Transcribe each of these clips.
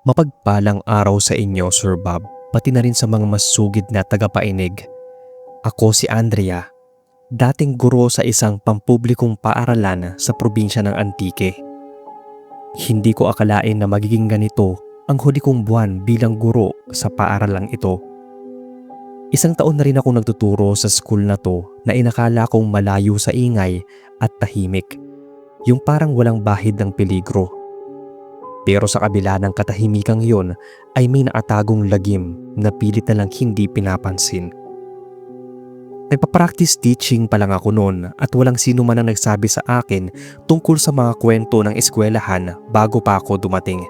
Mapagpalang araw sa inyo, Sir Bob, pati na rin sa mga masugid na tagapainig. Ako si Andrea, dating guro sa isang pampublikong paaralan sa probinsya ng Antique. Hindi ko akalain na magiging ganito ang huli kong buwan bilang guro sa paaralang ito. Isang taon na rin akong nagtuturo sa school na to na inakala kong malayo sa ingay at tahimik, yung parang walang bahid ng peligro. Pero sa kabila ng katahimikang yun ay may nakatagong lagim na pilit na lang hindi pinapansin. Nagpa-practice teaching pa lang ako noon at walang sino man ang nagsabi sa akin tungkol sa mga kwento ng eskwelahan bago pa ako dumating.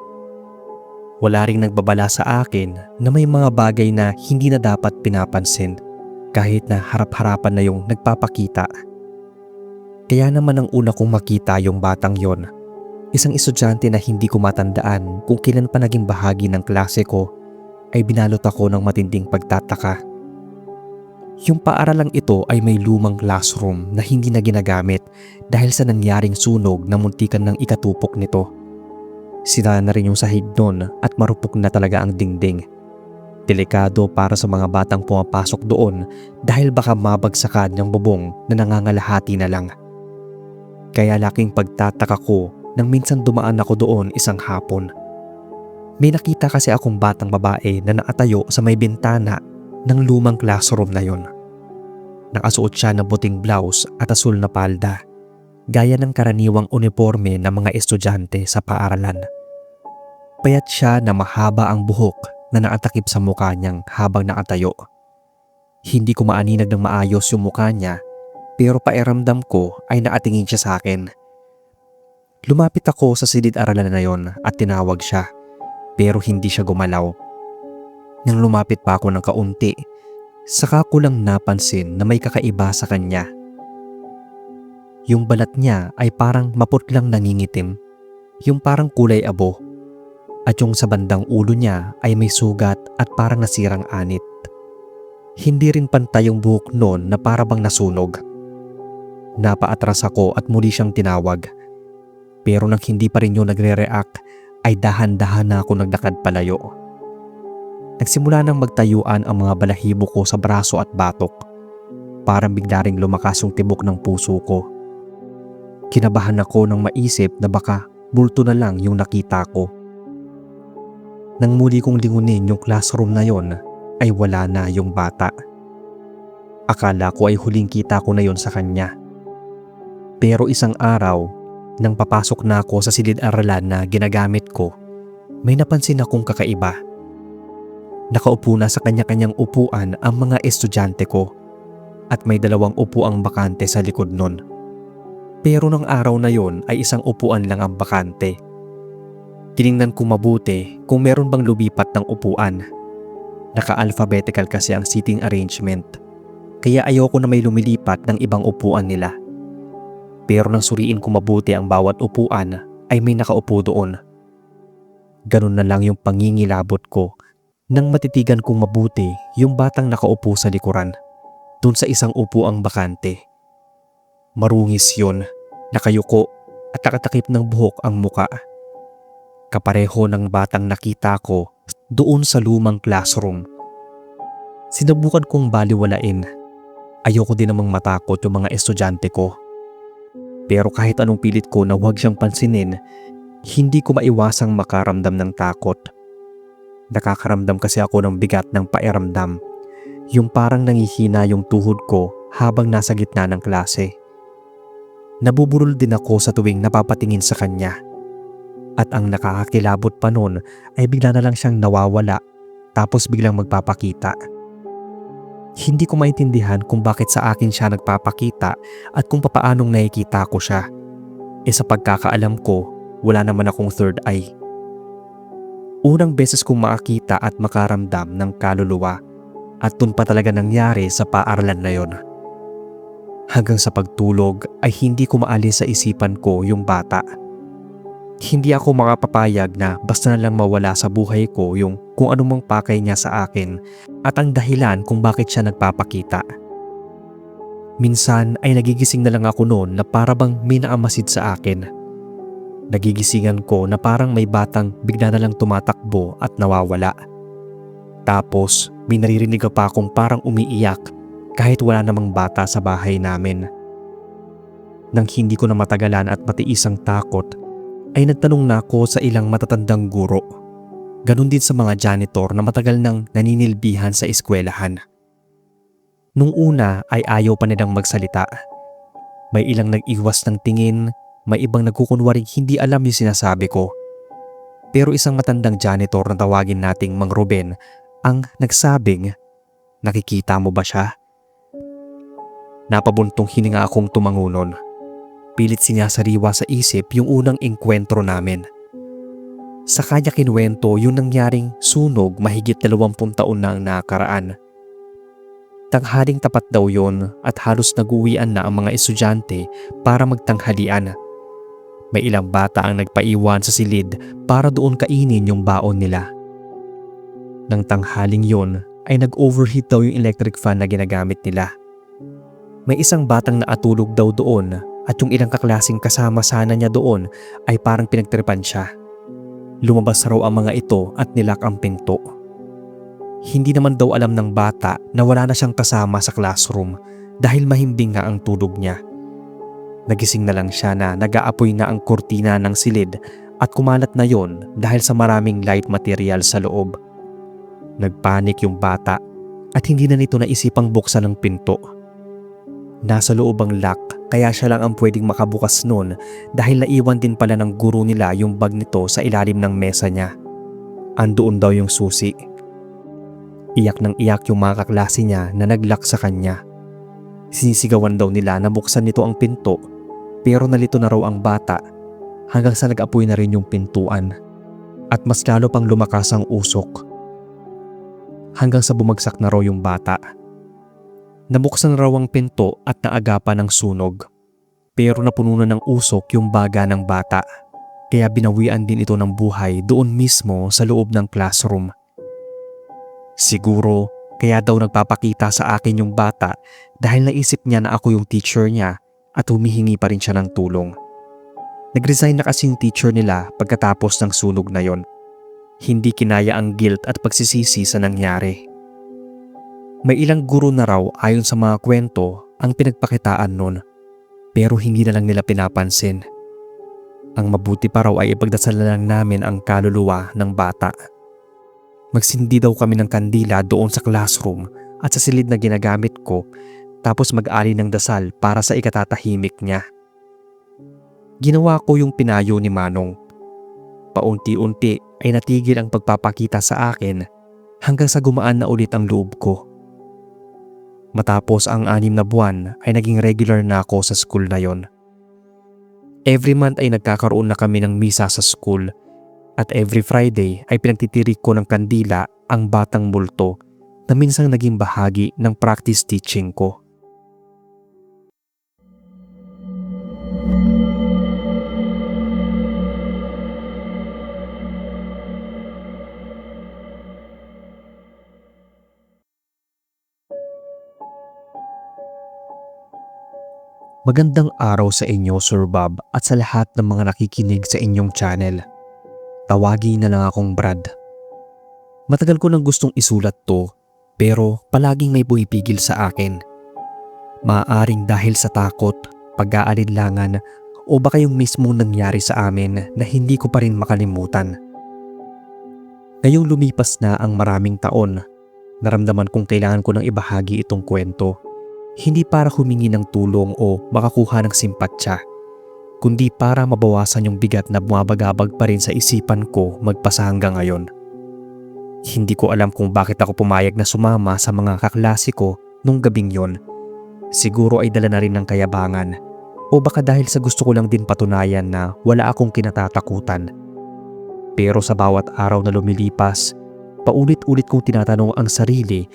Wala ring nagbabala sa akin na may mga bagay na hindi na dapat pinapansin kahit na harap-harapan na yung nagpapakita. Kaya naman ang una kong makita yung batang yon. Isang estudyante na hindi ko matandaan kung kailan pa naging bahagi ng klase ko, ay binalot ako ng matinding pagtataka. Yung paaralang ito ay may lumang classroom na hindi na ginagamit dahil sa nangyaring sunog na muntikan ng ikatupok nito. Sira na rin yung sahig nun at marupok na talaga ang dingding. Delikado para sa mga batang pumapasok doon dahil baka mabagsakan yung bubong na nangangalahati na lang. Kaya laking pagtataka ko nang minsan dumaan ako doon isang hapon. May nakita kasi akong batang babae na nakatayo sa may bintana ng lumang classroom na yon. Nakasuot siya ng puting blouse at asul na palda, gaya ng karaniwang uniforme ng mga estudyante sa paaralan. Payat siya na mahaba ang buhok na nakatakip sa mukha niyang habang nakatayo. Hindi ko maaninag ng maayos yung mukha niya, pero pairamdam ko ay nakatingin siya sa akin. Lumapit ako sa silid-aralan na yon at tinawag siya, pero hindi siya gumalaw. Nang lumapit pa ako ng kaunti, saka ko lang napansin na may kakaiba sa kanya. Yung balat niya ay parang maputlang nangingitim, yung parang kulay abo, at yung sa bandang ulo niya ay may sugat at parang nasirang anit. Hindi rin pantay yung buhok noon na para bang nasunog. Napaatras ako at muli siyang tinawag. Pero nang hindi pa rin yung nagre-react ay dahan-dahan na ako nagdakad palayo. Nagsimula nang magtayuan ang mga balahibo ko sa braso at batok. Parang bigla ring lumakas yung tibok ng puso ko. Kinabahan ako nang maisip na baka multo na lang yung nakita ko. Nang muli kong lingunin yung classroom na yon ay wala na yung bata. Akala ko ay huling kita ko na yon sa kanya. Pero isang araw, nang papasok na ako sa silid-aralan na ginagamit ko, may napansin akong kakaiba. Nakaupo na sa kanya-kanyang upuan ang mga estudyante ko at may dalawang upuang bakante sa likod nun. Pero nang araw na yon ay isang upuan lang ang bakante. Tiningnan ko mabuti kung meron bang lumipat ng upuan. Naka-alphabetical kasi ang seating arrangement, kaya ayoko na may lumilipat ng ibang upuan nila. Pero nang suriin ko mabuti ang bawat upuan ay may nakaupo doon. Ganun na lang yung pangingilabot ko nang matitigan kong mabuti yung batang nakaupo sa likuran, dun sa isang upuang bakante. Marungis yun, nakayuko at nakatakip ng buhok ang muka. Kapareho ng batang nakita ko doon sa lumang classroom. Sinubukan kong baliwalain. Ayoko din namang matakot yung mga estudyante ko. Pero kahit anong pilit ko na huwag siyang pansinin, hindi ko maiwasang makaramdam ng takot. Nakakaramdam kasi ako ng bigat ng pairamdam, yung parang nangihina yung tuhod ko habang nasa gitna ng klase. Nabuburol din ako sa tuwing napapatingin sa kanya. At ang nakakakilabot pa nun ay bigla na lang siyang nawawala tapos biglang magpapakita. Hindi ko maintindihan kung bakit sa akin siya nagpapakita at kung papaanong nakikita ko siya. Sa pagkakaalam ko, wala naman akong third eye. Unang beses kong makakita at makaramdam ng kaluluwa at dun pa talaga nangyari sa paaralan na yon. Hanggang sa pagtulog ay hindi ko maalis sa isipan ko yung bata. Hindi ako makapapayag na basta na lang mawala sa buhay ko yung kung anumang pakay niya sa akin at ang dahilan kung bakit siya nagpapakita. Minsan ay nagigising na lang ako noon na para bang may naamasid sa akin. Nagigisingan ko na parang may batang bigla na lang tumatakbo at nawawala. Tapos may naririnig pa akong parang umiiyak kahit wala namang bata sa bahay namin. Nang hindi ko na matagalan at matiis ang takot, ay nagtanong na ako sa ilang matatandang guro. Ganon din sa mga janitor na matagal nang naninilbihan sa eskwelahan. Nung una ay ayaw pa nilang magsalita. May ilang nag-iwas ng tingin, may ibang nagkukunwaring hindi alam yung sinasabi ko. Pero isang matandang janitor na tawagin nating Mang Ruben ang nagsabing, "Nakikita mo ba siya?" Napabuntong hininga akong tumangunon. Pilit sinasariwa sa isip yung unang engkwentro namin. Sa kanya kinwento yung nangyaring sunog mahigit 20 taon na ang nakaraan. Tanghaling tapat daw yon at halos nag-uwian na ang mga estudyante para magtanghalian. May ilang bata ang nagpaiwan sa silid para doon kainin yung baon nila. Nang tanghaling yon ay nag-overheat daw yung electric fan na ginagamit nila. May isang batang naatulog daw doon at yung ilang kaklasing kasama sana niya doon ay parang pinagtripan siya. Lumabas raw ang mga ito at nilak ang pinto. Hindi naman daw alam ng bata na wala na siyang kasama sa classroom dahil mahimbing nga ang tulog niya. Nagising na lang siya na nag-aapoy na ang kurtina ng silid at kumalat na yon dahil sa maraming light material sa loob. Nagpanik yung bata at hindi na nito naisipang buksan ang pinto. Nasa loob ang lock kaya siya lang ang pwedeng makabukas nun dahil naiwan din pala ng guro nila yung bag nito sa ilalim ng mesa niya. Andoon daw yung susi. Iyak ng iyak yung mga kaklase niya na nag-lock sa kanya. Sinisigawan daw nila na buksan nito ang pinto pero nalito na raw ang bata hanggang sa nag-apoy na rin yung pintuan at mas lalo pang lumakas ang usok. Hanggang sa bumagsak na raw yung bata. Nabuksan raw ang pinto at naagapan ng sunog. Pero napuno na ng usok yung baga ng bata. Kaya binawian din ito ng buhay doon mismo sa loob ng classroom. Siguro kaya daw nagpapakita sa akin yung bata dahil naisip niya na ako yung teacher niya at humihingi pa rin siya ng tulong. Nag-resign na kasi yung teacher nila pagkatapos ng sunog na yon. Hindi kinaya ang guilt at pagsisisi sa nangyari. May ilang guro na raw ayon sa mga kwento ang pinagpakitaan nun pero hindi na lang nila pinapansin. Ang mabuti pa raw ay ipagdasal na lang namin ang kaluluwa ng bata. Magsindi daw kami ng kandila doon sa classroom at sa silid na ginagamit ko tapos mag-ali ng dasal para sa ikatatahimik niya. Ginawa ko yung pinayo ni Manong. Paunti-unti ay natigil ang pagpapakita sa akin hanggang sa gumaan na ulit ang loob ko. Matapos ang 6 na buwan ay naging regular na ako sa school na yon. Every month ay nagkakaroon na kami ng misa sa school at every Friday ay pinagtitirik ko ng kandila ang batang multo na minsang naging bahagi ng practice teaching ko. Magandang araw sa inyo, Sir Bob, at sa lahat ng mga nakikinig sa inyong channel. Tawagin na lang akong Brad. Matagal ko nang gustong isulat to, pero palaging may pumipigil sa akin. Maaaring dahil sa takot, pag-aalinlangan, o baka yung mismong nangyari sa amin na hindi ko pa rin makalimutan. Ngayong lumipas na ang maraming taon, naramdaman kong kailangan ko nang ibahagi itong kwento. Hindi para humingi ng tulong o makakuha ng simpatya, kundi para mabawasan yung bigat na bumabagabag pa rin sa isipan ko magpasa hanggang ngayon. Hindi ko alam kung bakit ako pumayag na sumama sa mga kaklase ko nung gabing yon. Siguro ay dala na rin ng kayabangan o baka dahil sa gusto ko lang din patunayan na wala akong kinatatakutan. Pero sa bawat araw na lumilipas, paulit-ulit kong tinatanong ang sarili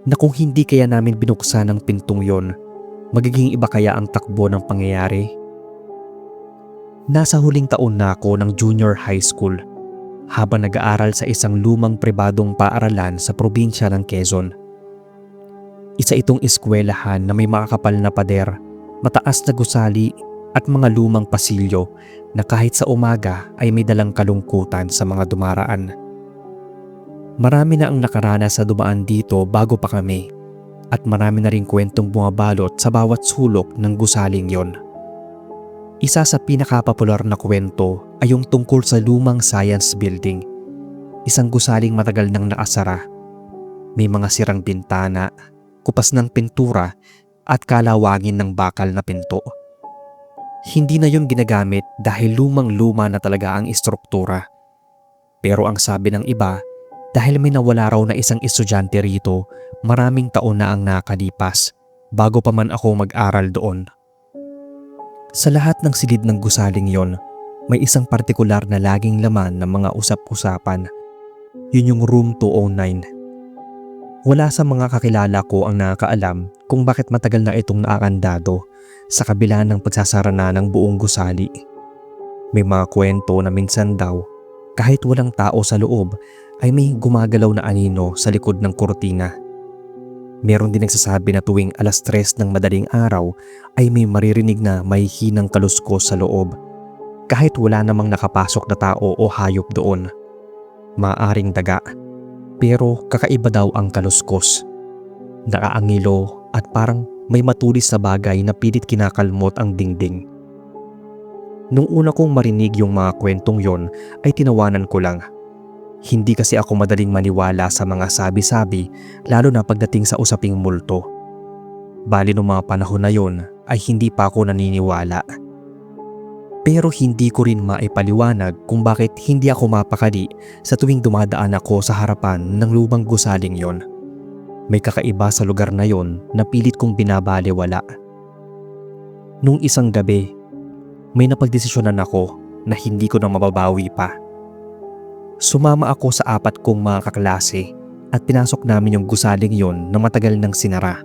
na kung hindi kaya namin binuksan ang pintong yon, magiging iba kaya ang takbo ng pangyayari? Nasa huling taon na ako ng junior high school habang nag-aaral sa isang lumang pribadong paaralan sa probinsya ng Quezon. Isa itong eskwelahan na may makakapal na pader, mataas na gusali at mga lumang pasilyo na kahit sa umaga ay may dalang kalungkutan sa mga dumaraan. Marami na ang nakaranas sa dumaan dito bago pa kami at marami na ring kwentong bumabalot sa bawat sulok ng gusaling yon. Isa sa pinakapopular na kwento ay yung tungkol sa lumang science building. Isang gusaling matagal nang nakasara. May mga sirang bintana, kupas ng pintura at kalawangin ng bakal na pinto. Hindi na yun ginagamit dahil lumang-luma na talaga ang istruktura. Pero ang sabi ng iba, dahil may nawala raw na isang estudyante rito, maraming taon na ang nakalipas bago pa man ako mag-aral doon. Sa lahat ng silid ng gusaling yon, may isang partikular na laging laman ng mga usap-usapan. Yun yung room 209. Wala sa mga kakilala ko ang nakakaalam kung bakit matagal na itong naakandado sa kabila ng pagsasara na ng buong gusali. May mga kwento na minsan daw, kahit walang tao sa loob, ay may gumagalaw na anino sa likod ng kurtina. Meron din nagsasabi na tuwing 3:00 ng madaling araw ay may maririnig na may hinang kaluskos sa loob. Kahit wala namang nakapasok na tao o hayop doon. Maaring daga. Pero kakaiba daw ang kaluskos. Nakaangilo at parang may matulis na bagay na pilit kinakalmot ang dingding. Nung una kong marinig yung mga kwentong yon ay tinawanan ko lang. Hindi kasi ako madaling maniwala sa mga sabi-sabi lalo na pagdating sa usaping multo. Bali nung mga panahon na yon ay hindi pa ako naniniwala. Pero hindi ko rin maipaliwanag kung bakit hindi ako mapakali sa tuwing dumadaan ako sa harapan ng lumang gusaling yon. May kakaiba sa lugar na yon na pilit kong binabalewala. Nung isang gabi, may napagdesisyonan ako na hindi ko na mababawi pa. Sumama ako sa 4 kong mga kaklase at pinasok namin yung gusaling yon na matagal nang sinara.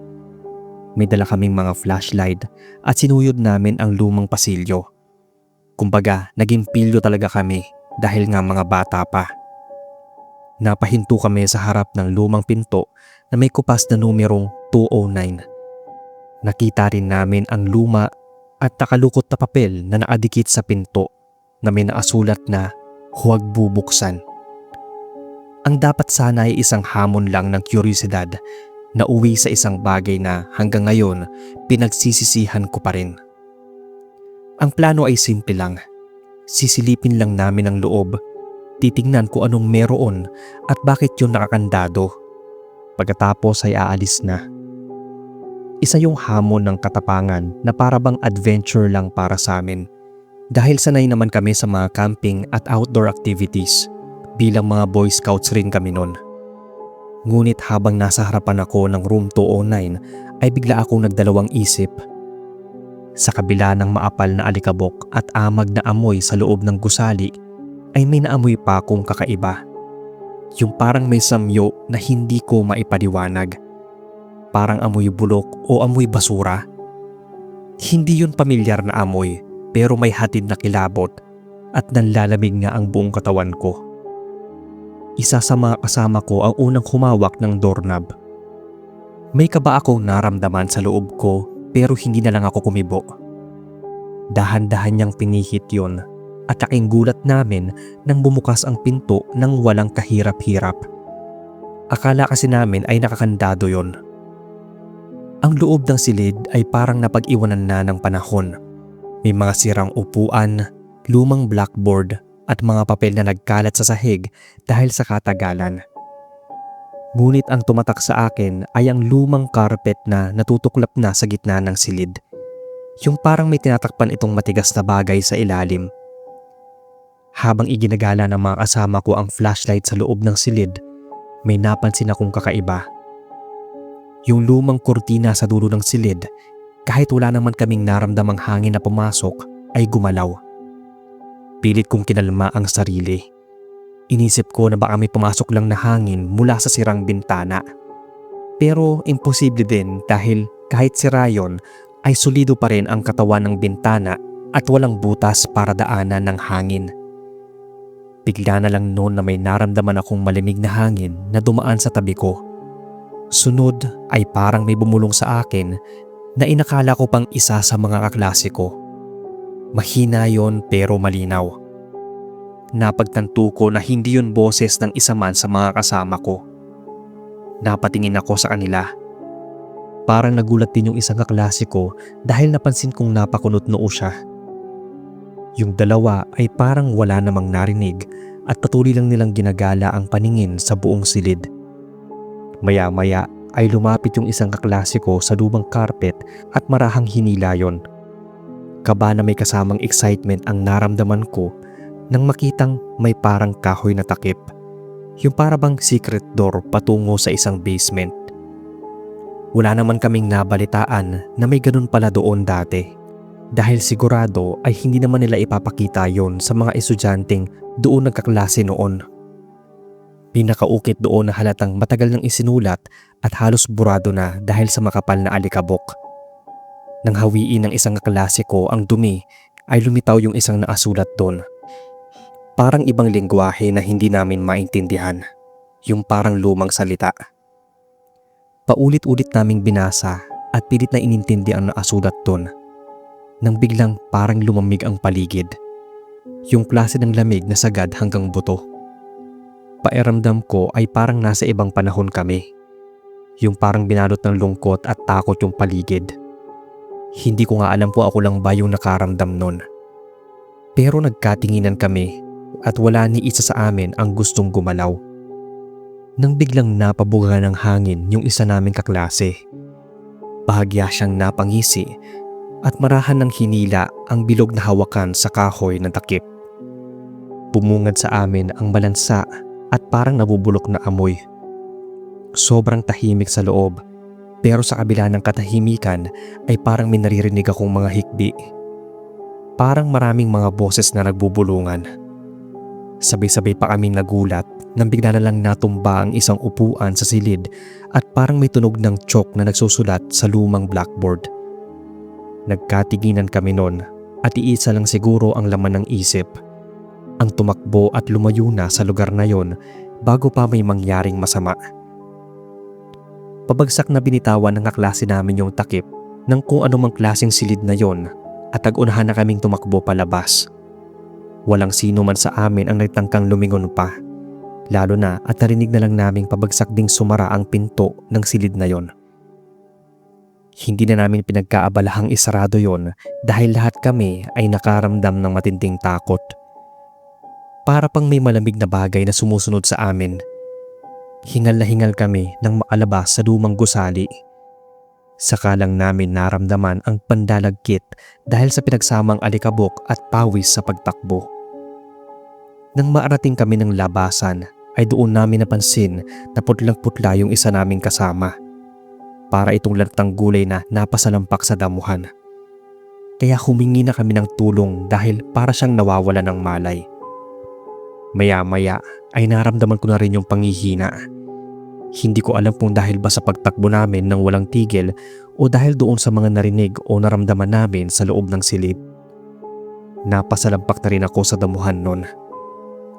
May dala kaming mga flashlight at sinuyod namin ang lumang pasilyo. Kumbaga, naging pilyo talaga kami dahil nga mga bata pa. Napahinto kami sa harap ng lumang pinto na may kupas na numerong 209. Nakita rin namin ang luma at nakalukot na papel na nakadikit sa pinto na may nakasulat na huwag bubuksan. Ang dapat sana ay isang hamon lang ng kuryosidad na uwi sa isang bagay na hanggang ngayon pinagsisisihan ko pa rin. Ang plano ay simple lang. Sisilipin lang namin ang loob, titingnan kung anong meron at bakit yun nakakandado. Pagkatapos ay aalis na. Isa yung hamon ng katapangan na para bang adventure lang para sa amin. Dahil sanay naman kami sa mga camping at outdoor activities, bilang mga Boy Scouts rin kami nun. Ngunit habang nasa harapan ako ng room 209 ay bigla akong nagdalawang isip. Sa kabila ng maapal na alikabok at amag na amoy sa loob ng gusali ay may naamoy pa akong kakaiba. Yung parang may samyo na hindi ko maipaliwanag. Parang amoy bulok o amoy basura. Hindi yun pamilyar na amoy. Pero may hatid na kilabot at nanlalamig nga ang buong katawan ko. Isa sa mga kasama ko ang unang humawak ng doorknob. May kaba akong naramdaman sa loob ko pero hindi na lang ako kumibo. Dahan-dahan niyang pinihit yon at laking gulat namin nang bumukas ang pinto ng walang kahirap-hirap. Akala kasi namin ay nakakandado yon. Ang loob ng silid ay parang napag-iwanan na ng panahon. May mga sirang upuan, lumang blackboard at mga papel na nagkalat sa sahig dahil sa katagalan. Ngunit ang tumatak sa akin ay ang lumang carpet na natutuklap na sa gitna ng silid. Yung parang may tinatakpan itong matigas na bagay sa ilalim. Habang iginagala ng mga kasama ko ang flashlight sa loob ng silid, may napansin akong kakaiba. Yung lumang kurtina sa dulo ng silid, kahit wala naman kaming naramdamang hangin na pumasok, ay gumalaw. Pilit kong kinalma ang sarili. Inisip ko na baka may pumasok lang na hangin mula sa sirang bintana. Pero imposible din dahil kahit sira yon, ay solido pa rin ang katawan ng bintana at walang butas para daanan ng hangin. Bigla na lang noon na may naramdaman akong malamig na hangin na dumaan sa tabi ko. Sunod ay parang may bumulong sa akin na inakala ko pang isa sa mga kaklase ko. Mahina yon pero malinaw. Napagtanto ko na hindi yun boses ng isa man sa mga kasama ko. Napatingin ako sa kanila. Parang nagulat din yung isang kaklase ko dahil napansin kong napakunot noo siya. Yung dalawa ay parang wala namang narinig at patuloy lang nilang ginagala ang paningin sa buong silid. Maya-maya ay lumapit yung isang kaklase ko sa lumang carpet at marahang hinila yon. Kaba na may kasamang excitement ang naramdaman ko nang makitang may parang kahoy na takip. Yung parabang secret door patungo sa isang basement. Wala naman kaming nabalitaan na may ganun pala doon dati. Dahil sigurado ay hindi naman nila ipapakita yon sa mga estudyanteng doon nagkaklase noon. Pinakaukit doon na halatang matagal nang isinulat at halos burado na dahil sa makapal na alikabok. Nang hawiin ng isang kaklase ko ang dumi ay lumitaw yung isang naasulat doon. Parang ibang lengguwahe na hindi namin maintindihan. Yung parang lumang salita. Paulit-ulit naming binasa at pilit na inintindi ang naasulat doon. Nang biglang parang lumamig ang paligid. Yung klase ng lamig na sagad hanggang buto. Pakiramdam ko ay parang nasa ibang panahon kami. Yung parang binalot ng lungkot at takot yung paligid. Hindi ko nga alam po ako lang ba yung nakaramdam nun. Pero nagkatinginan kami at wala ni isa sa amin ang gustong gumalaw. Nang biglang napabuga ng hangin yung isa naming kaklase. Bahagya siyang napangisi at marahan ng hinila ang bilog na hawakan sa kahoy ng takip. Bumungad sa amin ang balansa at parang nabubulok na amoy. Sobrang tahimik sa loob, pero sa kabila ng katahimikan ay parang may naririnig akong mga hikbi. Parang maraming mga boses na nagbubulungan. Sabay-sabay pa kaming nagulat nang bigla na lang natumba ang isang upuan sa silid at parang may tunog ng chalk na nagsusulat sa lumang blackboard. Nagkatiginan kami nun at iisa lang siguro ang laman ng isip. Ang tumakbo at lumayo na sa lugar na yon bago pa may mangyaring masama. Pabagsak na binitawan ng kaklase namin yung takip ng kung anumang klaseng silid na yon at tag-unahan na kaming tumakbo palabas. Walang sino man sa amin ang nagtangkang lumingon pa, lalo na at narinig na lang naming pabagsak ding sumara ang pinto ng silid na yon. Hindi na namin pinagkaabalahang isarado yon dahil lahat kami ay nakaramdam ng matinding takot. Para pang may malamig na bagay na sumusunod sa amin. Hingal na hingal kami nang makalabas sa lumang gusali. Saka lang namin naramdaman ang pandalagkit dahil sa pinagsamang alikabok at pawis sa pagtakbo. Nang maarating kami ng labasan ay doon namin napansin na putlang-putla yung isa naming kasama. Para itong latang gulay na napasalampak sa damuhan. Kaya humingi na kami ng tulong dahil para siyang nawawala ng malay. Maya-maya ay naramdaman ko na rin yung pangihina. Hindi ko alam kung dahil ba sa pagtakbo namin ng walang tigil o dahil doon sa mga narinig o naramdaman namin sa loob ng silid. Napasalampak na rin ako sa damuhan nun.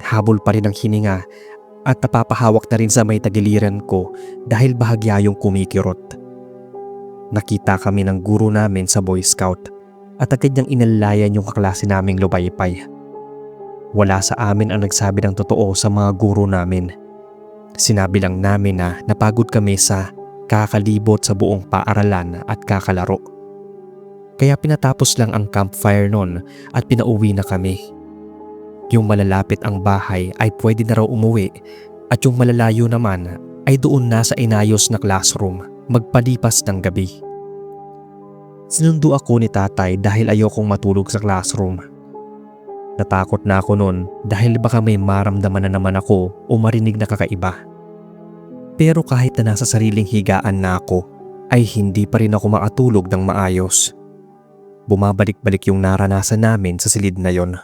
Habol pa rin ang hininga at napapahawak na rin sa may tagiliran ko dahil bahagya yung kumikirot. Nakita kami ng guro namin sa Boy Scout at agad niyang inalayan yung kaklase naming lubaypay. Wala sa amin ang nagsabi ng totoo sa mga guro namin. Sinabi lang namin na napagod kami sa kakalibot sa buong paaralan at kakalaro. Kaya pinatapos lang ang campfire nun at pinauwi na kami. Yung malalapit ang bahay ay pwede na raw umuwi at yung malalayo naman ay doon na sa inayos na classroom magpalipas ng gabi. Sinundo ako ni tatay dahil ayokong matulog sa classroom. Natakot na ako noon dahil baka may maramdaman na naman ako o marinig na kakaiba. Pero kahit na nasa sariling higaan na ako, ay hindi pa rin ako makatulog ng maayos. Bumabalik-balik yung naranasan namin sa silid na yon.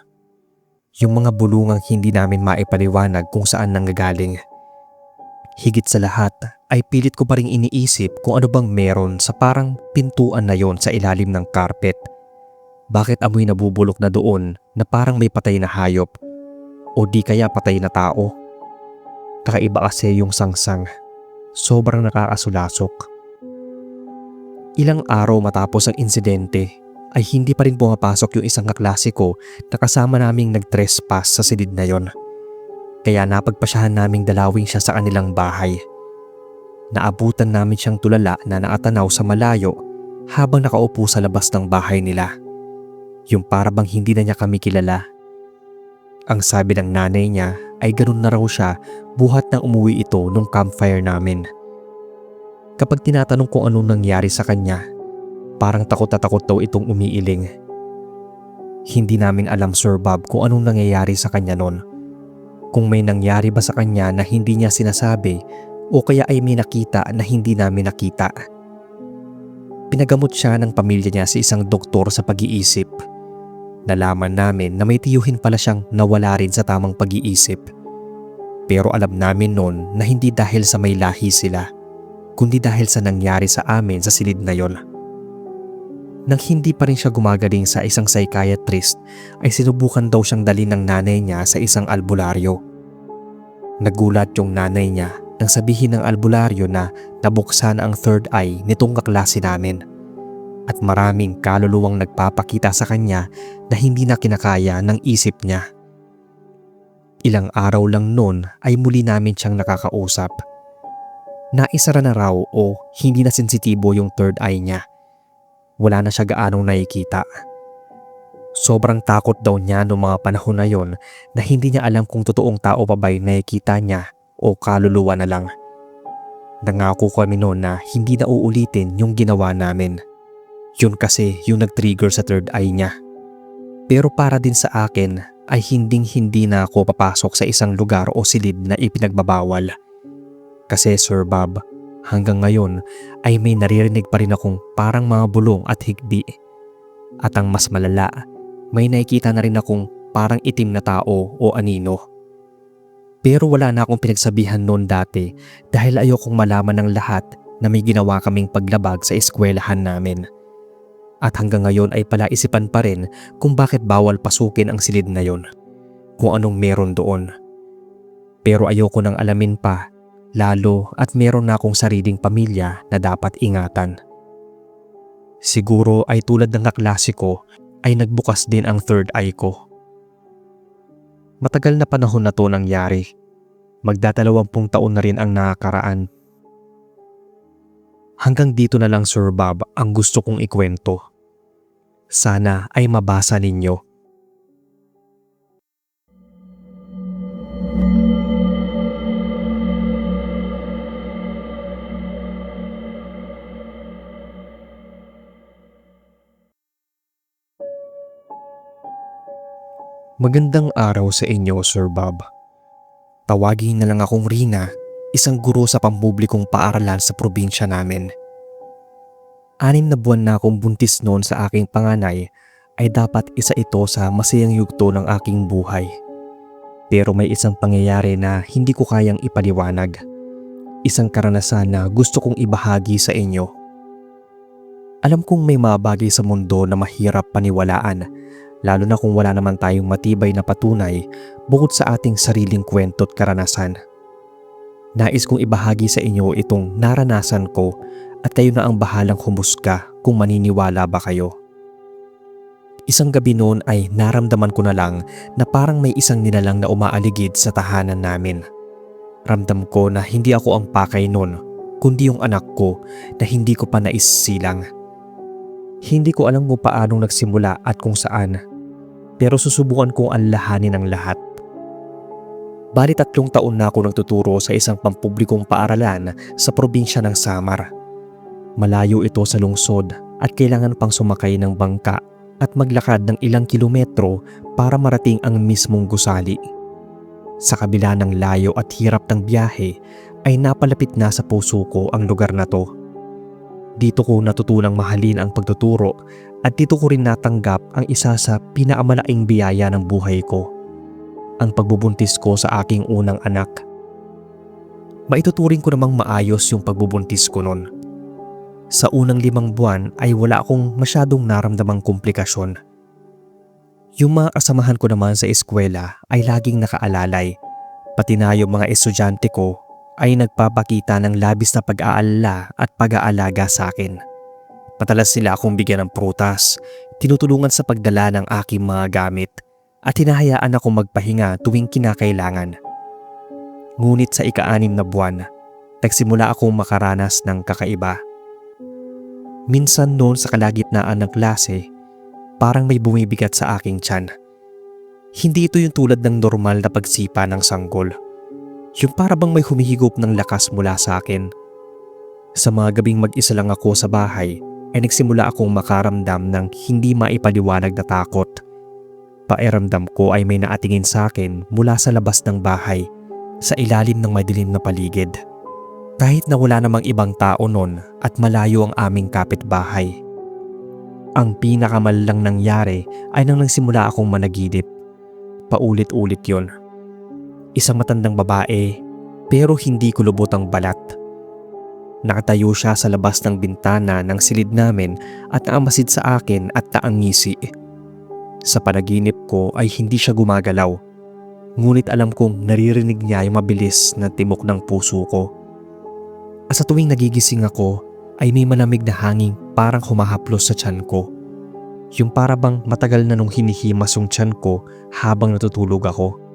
Yung mga bulungang hindi namin maipaliwanag kung saan nanggagaling. Higit sa lahat ay pilit ko pa rin iniisip kung ano bang meron sa parang pintuan na yon sa ilalim ng carpet. Bakit amoy nabubulok na doon na parang may patay na hayop o di kaya patay na tao? Kakaiba kasi yung sangsang. Sobrang nakakasulasok. Ilang araw matapos ang insidente ay hindi pa rin pumapasok yung isang kaklase ko na kasama naming nag-trespass sa silid na yon. Kaya napagpasyahan naming dalawin siya sa kanilang bahay. Naabutan namin siyang tulala na nakatanaw sa malayo habang nakaupo sa labas ng bahay nila. Yung para bang hindi na niya kami kilala. Ang sabi ng nanay niya ay ganun na raw siya buhat nang umuwi ito nung campfire namin. Kapag tinatanong kung anong nangyari sa kanya, parang takot na takot daw itong umiiling. Hindi namin alam, Sir Bob, kung anong nangyayari sa kanya noon. Kung may nangyari ba sa kanya na hindi niya sinasabi o kaya ay may nakita na hindi namin nakita. Pinagamot siya ng pamilya niya sa isang doktor sa pag-iisip. Nalaman namin na may tiyuhin pala siyang nawala rin sa tamang pag-iisip. Pero alam namin noon na hindi dahil sa may lahi sila, kundi dahil sa nangyari sa amin sa silid na yon. Nang hindi pa rin siya gumagaling sa isang psychiatrist, ay sinubukan daw siyang dalhin ng nanay niya sa isang albularyo. Nagulat yung nanay niya nang sabihin ng albularyo na nabuksan ang third eye nitong kaklase namin. At maraming kaluluwang nagpapakita sa kanya na hindi na kinakaya ng isip niya. Ilang araw lang noon ay muli namin siyang nakakausap. Naisara na raw o hindi na sensitibo yung third eye niya. Wala na siya gaanong nakikita. Sobrang takot daw niya noong mga panahon na yon na hindi niya alam kung totoong tao pa ba'y nakikita niya o kaluluwa na lang. Nangako kami noon na hindi na uulitin yung ginawa namin. Yun kasi yung nag-trigger sa third eye niya. Pero para din sa akin ay hindi na ako papasok sa isang lugar o silid na ipinagbabawal. Kasi Sir Bob, hanggang ngayon ay may naririnig pa rin akong parang mga bulong at higbi. At ang mas malala, may nakikita na rin akong parang itim na tao o anino. Pero wala na akong pinagsabihan noon dati dahil ayokong malaman ng lahat na may ginawa kaming paglabag sa eskwelahan namin. At hanggang ngayon ay palaisipan pa rin kung bakit bawal pasukin ang silid na yon, kung anong meron doon. Pero ayoko nang alamin pa, lalo at meron na akong sariling pamilya na dapat ingatan. Siguro ay tulad ng kaklase ko ay nagbukas din ang third eye ko. Matagal na panahon na to nangyari. Magdadalawampung taon na rin ang nakakaraan. Hanggang dito na lang, Sir Bob, ang gusto kong ikwento. Sana ay mabasa ninyo. Magandang araw sa inyo, Sir Bob. Tawagin na lang akong Rina, isang guro sa pampublikong paaralan sa probinsya namin. 6 na buwan na akong buntis noon sa aking panganay ay dapat isa ito sa masayang yugto ng aking buhay. Pero may isang pangyayari na hindi ko kayang ipaliwanag. Isang karanasan na gusto kong ibahagi sa inyo. Alam kong may mga bagay sa mundo na mahirap paniwalaan, lalo na kung wala naman tayong matibay na patunay bukod sa ating sariling kwento at karanasan. Nais kong ibahagi sa inyo itong naranasan ko at kayo na ang bahalang humusga kung maniniwala ba kayo. Isang gabi noon ay naramdaman ko na lang na parang may isang nilalang na umaaligid sa tahanan namin. Ramdam ko na hindi ako ang pakay noon, kundi yung anak ko na hindi ko pa naisilang. Hindi ko alam kung paanong nagsimula at kung saan, pero susubukan kong alalahanin ang lahat. Bali 3 taon na ako nagtuturo sa isang pampublikong paaralan sa probinsya ng Samar. Malayo ito sa lungsod at kailangan pang sumakay ng bangka at maglakad ng ilang kilometro para marating ang mismong gusali. Sa kabila ng layo at hirap ng biyahe ay napalapit na sa puso ko ang lugar na to. Dito ko natutunang mahalin ang pagtuturo at dito ko rin natanggap ang isa sa pinakamalaking biyaya ng buhay ko, ang pagbubuntis ko sa aking unang anak. Maituturing ko namang maayos yung pagbubuntis ko noon. Sa unang 5 buwan ay wala akong masyadong naramdamang komplikasyon. Yung mga kasamahan ko naman sa eskwela ay laging nakaalalay, pati na yung mga estudyante ko ay nagpapakita ng labis na pag-aalala at pag-aalaga sa akin. Madalas nila akong bigyan ng prutas, tinutulungan sa pagdala ng aking mga gamit at hinahayaan akong magpahinga tuwing kinakailangan. Ngunit sa ika-6 na buwan, nagsimula akong makaranas ng kakaiba. Minsan noon sa kalagitnaan ng klase, parang may bumibigat sa aking tiyan. Hindi ito yung tulad ng normal na pagsipa ng sanggol. Yung para bang may humihigop ng lakas mula sa akin. Sa mga gabing mag-isa lang ako sa bahay, ay nagsimula akong makaramdam ng hindi maipaliwanag na takot. Pakiramdam ko ay may naatingin sa akin mula sa labas ng bahay, sa ilalim ng madilim na paligid. Kahit na wala namang ibang tao noon at malayo ang aming kapitbahay. Ang pinakamallang nangyari ay nang nagsimula akong managinip. Paulit-ulit yon. Isang matandang babae pero hindi kulubot ang balat. Nakatayo siya sa labas ng bintana ng silid namin at naamasid sa akin at naangisi. Sa panaginip ko ay hindi siya gumagalaw. Ngunit alam kong naririnig niya yung mabilis na timok ng puso ko. At sa tuwing nagigising ako ay may malamig na hangin parang humahaplos sa tiyan ko. Yung para bang matagal na nung hinihimas yung tiyan ko habang natutulog ako.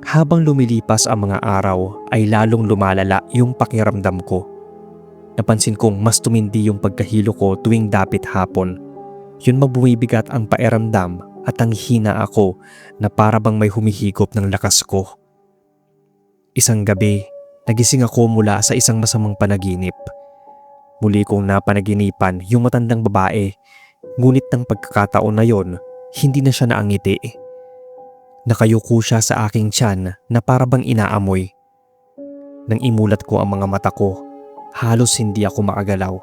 Habang lumilipas ang mga araw ay lalong lumalala yung pakiramdam ko. Napansin kong mas tumindi yung pagkahilo ko tuwing dapit hapon. Yun magbumibigat ang pakiramdam at ang hina ako na para bang may humihigop ng lakas ko. Isang gabi, nagising ako mula sa isang masamang panaginip. Muli kong napanaginipan yung matandang babae, ngunit ng pagkakataon na yon, hindi na siya naangiti. Nakayuko siya sa aking tiyan na para bang inaamoy. Nang imulat ko ang mga mata ko, halos hindi ako makagalaw.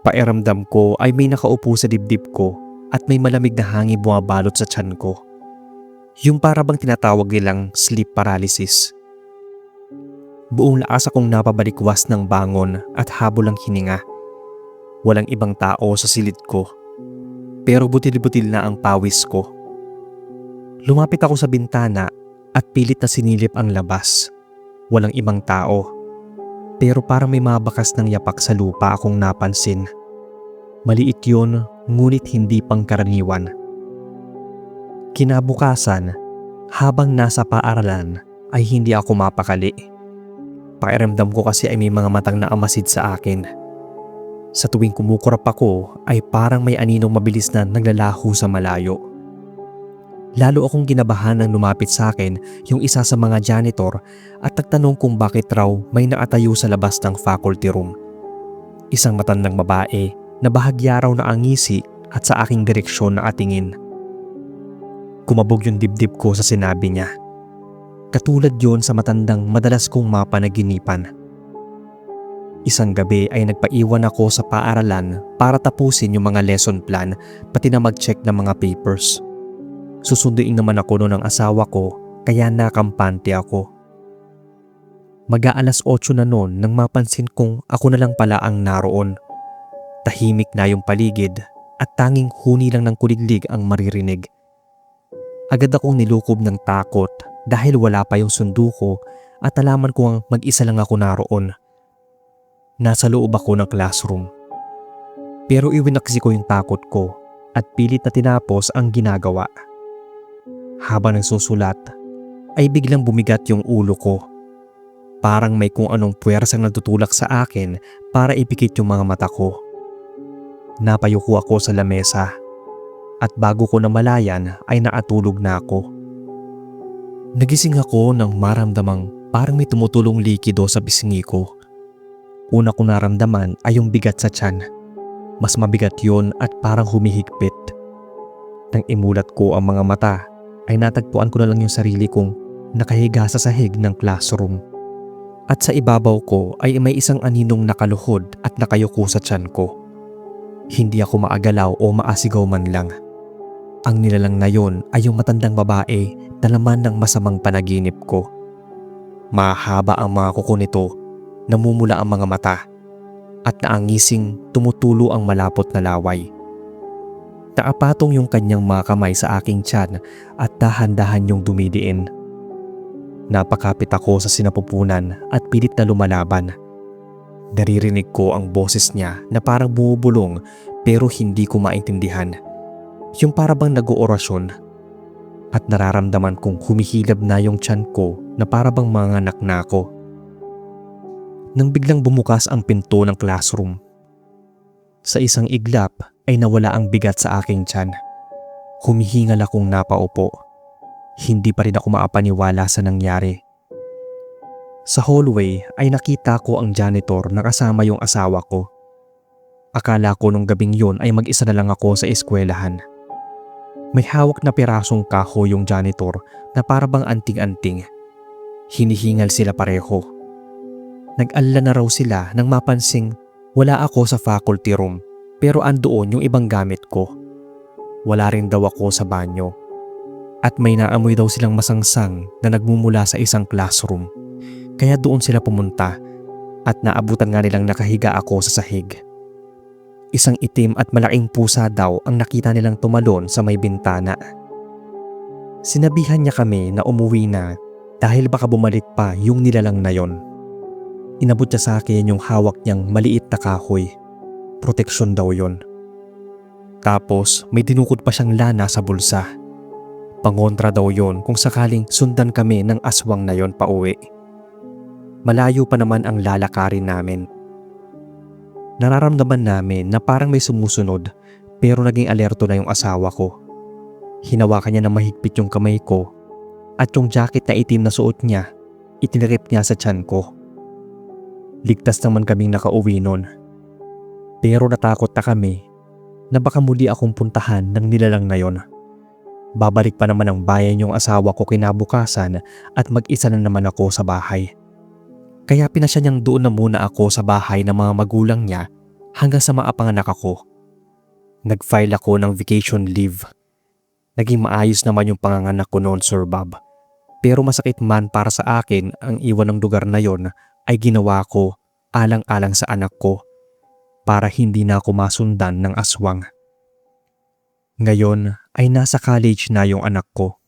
Pakiramdam ko ay may nakaupo sa dibdib ko at may malamig na hangin bumabalot sa tiyan ko. Yung para bang tinatawag nilang sleep paralysis. Buong lakas akong napabalikwas ng bangon at habol ang hininga. Walang ibang tao sa silid ko, pero butil-butil na ang pawis ko. Lumapit ako sa bintana at pilit na sinilip ang labas. Walang ibang tao, pero parang may mabakas ng yapak sa lupa akong napansin. Maliit yun, ngunit hindi pangkaraniwan. Kinabukasan, habang nasa paaralan ay hindi ako mapakali. Pakiramdam ko kasi ay may mga matang naamasid sa akin. Sa tuwing kumukurap ako ay parang may aninong mabilis na naglalaho sa malayo. Lalo akong ginabahan nang lumapit sa akin yung isa sa mga janitor at nagtanong kung bakit raw may nakatayo sa labas ng faculty room. Isang matandang babae na bahagya raw na angisi at sa aking direksyon na atingin. Kumabog yung dibdib ko sa sinabi niya. Katulad yon sa matandang madalas kong mapanaginipan. Isang gabi ay nagpaiwan ako sa paaralan para tapusin yung mga lesson plan pati na mag-check ng mga papers. Susunduin naman ako noon ng asawa ko kaya nakampante ako. Mag-aalas 8 na noon nang mapansin kong ako na lang pala ang naroon. Tahimik na yung paligid at tanging huni lang ng kuliglig ang maririnig. Agad akong nilukob ng takot dahil wala pa yung sundo ko at alaman kong mag-isa lang ako naroon. Nasa loob ako ng classroom. Pero iwinaksi ko yung takot ko at pilit na tinapos ang ginagawa. Habang nagsusulat, ay biglang bumigat yung ulo ko. Parang may kung anong puwersang nagtutulak sa akin para ipikit yung mga mata ko. Napayuko ako sa lamesa at bago ko namalayan ay naatulog na ako. Nagising ako nang maramdamang parang may tumutulong likido sa pisngi ko. Una kong naramdaman ay yung bigat sa tiyan. Mas mabigat yon at parang humihigpit. Nang imulat ko ang mga mata, ay natagpuan ko na lang yung sarili kong nakahiga sa sahig ng classroom. At sa ibabaw ko ay may isang aninong nakaluhod at nakayuko sa tiyan ko. Hindi ako maagalaw o maasigaw man lang. Ang nilalang na yon ay yung matandang babae na laman ng masamang panaginip ko. Mahaba ang mga kuko nito, namumula ang mga mata, at naangising tumutulo ang malapot na laway. Naapatong yung kanyang mga kamay sa aking tiyan at dahan-dahan yung dumidiin. Napakapit ako sa sinapupunan at pilit na lumalaban. Naririnig ko ang boses niya na parang bumubulong pero hindi ko maintindihan. Yung parabang nag-oorasyon. At nararamdaman kong humihilab na yung tiyan ko na parabang manganak na ako. Nang biglang bumukas ang pinto ng classroom. Sa isang iglap ay nawala ang bigat sa aking tiyan. Humihingal akong napaupo. Hindi pa rin ako maapaniwala sa nangyari. Sa hallway ay nakita ko ang janitor na kasama yung asawa ko. Akala ko nung gabing yun ay mag-isa na lang ako sa eskwelahan. May hawak na pirasong kahoy yung janitor na parabang anting-anting. Hinihingal sila pareho. Nag-alala na raw sila nang mapansing wala ako sa faculty room pero andoon yung ibang gamit ko. Wala rin daw ako sa banyo. At may naamoy daw silang masangsang na nagmumula sa isang classroom. Kaya doon sila pumunta at naabutan nga nilang nakahiga ako sa sahig. Isang itim at malaking pusa daw ang nakita nilang tumalon sa may bintana. Sinabihan niya kami na umuwi na dahil baka bumalik pa yung nilalang na yon. Inabot niya sa akin yung hawak niyang maliit na kahoy. Proteksyon daw yon. Tapos may dinukot pa siyang lana sa bulsa. Pangontra daw yon kung sakaling sundan kami ng aswang na yon pauwi. Malayo pa naman ang lalakarin namin. Nararamdaman namin na parang may sumusunod pero naging alerto na yung asawa ko. Hinawakan niya na mahigpit yung kamay ko at yung jacket na itim na suot niya, itinirip niya sa tiyan ko. Ligtas naman kaming nakauwi nun. Pero natakot na kami na baka muli akong puntahan ng nilalang na yon. Babalik pa naman ang bayan yung asawa ko kinabukasan at mag-isa na naman ako sa bahay. Kaya pinasya niyang doon na muna ako sa bahay ng mga magulang niya hanggang sa maapanganak ako. Nag-file ako ng vacation leave. Naging maayos naman yung panganganak ko noon, Sir Bob. Pero masakit man para sa akin ang iwan ng lugar na yon ay ginawa ko alang-alang sa anak ko para hindi na ako masundan ng aswang. Ngayon ay nasa college na yung anak ko.